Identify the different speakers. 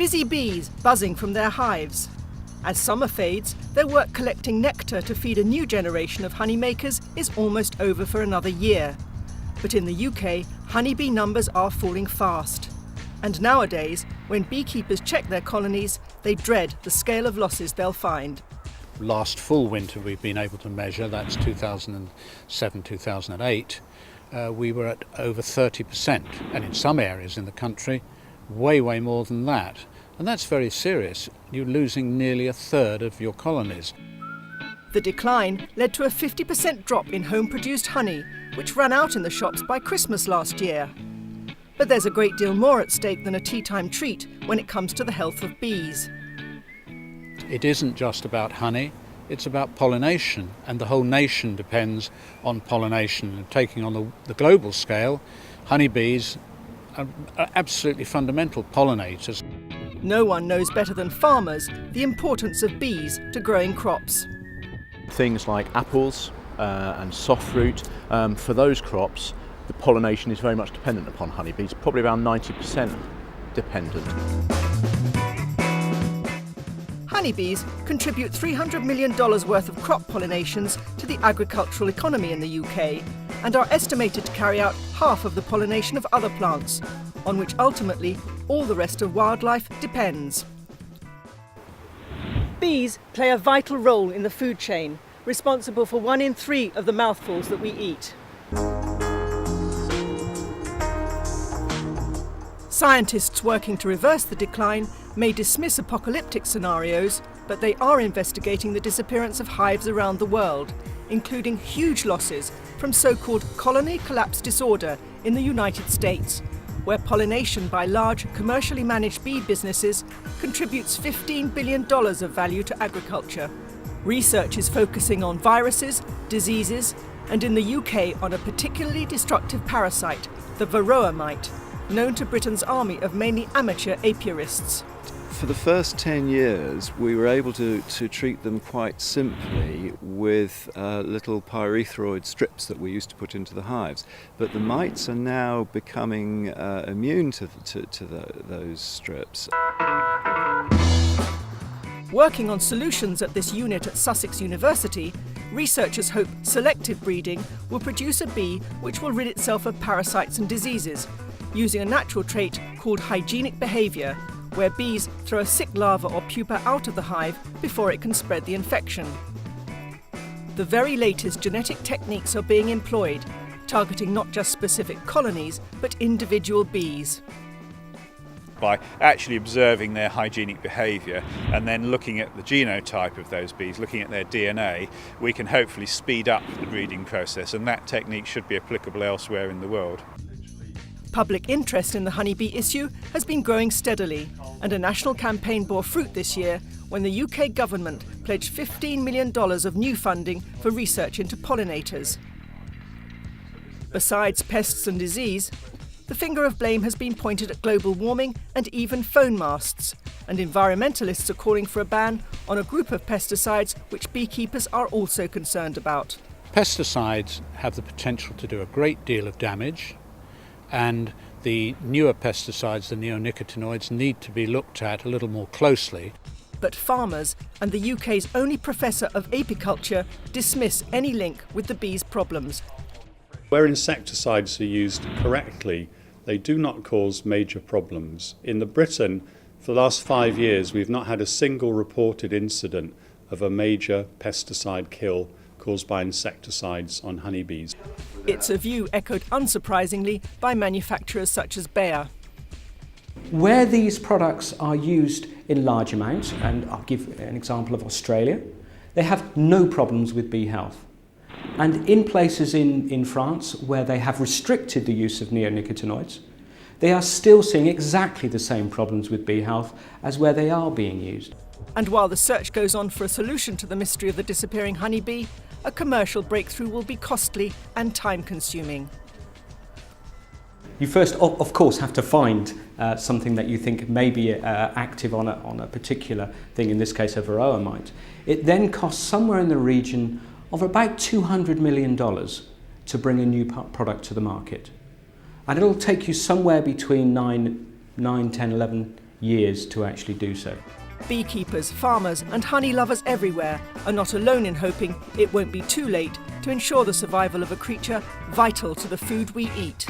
Speaker 1: Busy bees buzzing from their hives. As summer fades, their work collecting nectar to feed a new generation of honeymakers is almost over for another year. But in the UK, honeybee numbers are falling fast. And nowadays, when beekeepers check their colonies, they dread the scale of losses they'll find.
Speaker 2: Last full winter we've been able to measure, that's 2007-2008, we were at over 30%, and in some areas in the country, way more than that. And that's very serious. You're losing nearly a third of your colonies.
Speaker 1: The decline led to a 50% drop in home-produced honey, which ran out in the shops by Christmas last year. But there's a great deal more at stake than a tea-time treat when it comes to the health of bees.
Speaker 2: It isn't just about honey, it's about pollination, and the whole nation depends on pollination. And taking on the global scale, honeybees are absolutely fundamental pollinators.
Speaker 1: No one knows better than farmers the importance of bees to growing crops.
Speaker 3: Things like apples and soft fruit, for those crops, the pollination is very much dependent upon honeybees, probably around 90% dependent.
Speaker 1: Honeybees contribute $300 million worth of crop pollinations to the agricultural economy in the UK and are estimated to carry out half of the pollination of other plants, on which ultimately all the rest of wildlife depends. Bees play a vital role in the food chain, responsible for 1 in 3 of the mouthfuls that we eat. Scientists working to reverse the decline may dismiss apocalyptic scenarios, but they are investigating the disappearance of hives around the world, including huge losses from so-called colony collapse disorder in the United States, where pollination by large commercially managed bee businesses contributes $15 billion of value to agriculture. Research is focusing on viruses, diseases, and in the UK on a particularly destructive parasite, the varroa mite, known to Britain's army of mainly amateur apiarists.
Speaker 4: For the first 10 years, we were able to treat them quite simply with little pyrethroid strips that we used to put into the hives. But the mites are now becoming immune to those strips.
Speaker 1: Working on solutions at this unit at Sussex University, researchers hope selective breeding will produce a bee which will rid itself of parasites and diseases, using a natural trait called hygienic behaviour, where bees throw a sick larva or pupa out of the hive before it can spread the infection. The very latest genetic techniques are being employed, targeting not just specific colonies, but individual bees.
Speaker 5: By actually observing their hygienic behaviour and then looking at the genotype of those bees, looking at their DNA, we can hopefully speed up the breeding process, and that technique should be applicable elsewhere in the world.
Speaker 1: Public interest in the honeybee issue has been growing steadily, and a national campaign bore fruit this year when the UK government pledged $15 million of new funding for research into pollinators. Besides pests and disease, the finger of blame has been pointed at global warming and even phone masts, and environmentalists are calling for a ban on a group of pesticides which beekeepers are also concerned about.
Speaker 2: Pesticides have the potential to do a great deal of damage, and the newer pesticides, the neonicotinoids, need to be looked at a little more closely.
Speaker 1: But farmers and the UK's only professor of apiculture dismiss any link with the bees' problems.
Speaker 6: Where insecticides are used correctly, they do not cause major problems. In Britain, for the last 5 years, we've not had a single reported incident of a major pesticide kill caused by insecticides on honeybees.
Speaker 1: It's a view echoed unsurprisingly by manufacturers such as Bayer.
Speaker 7: Where these products are used in large amounts, and I'll give an example of Australia, they have no problems with bee health. And in places in France where they have restricted the use of neonicotinoids, they are still seeing exactly the same problems with bee health as where they are being used.
Speaker 1: And while the search goes on for a solution to the mystery of the disappearing honeybee, a commercial breakthrough will be costly and time-consuming.
Speaker 7: You first, of course, have to find something that you think may be active on a particular thing, in this case a varroa mite. It then costs somewhere in the region of about $200 million to bring a new product to the market. And it'll take you somewhere between 9, 10, 11 years to actually do so.
Speaker 1: Beekeepers, farmers and honey lovers everywhere are not alone in hoping it won't be too late to ensure the survival of a creature vital to the food we eat.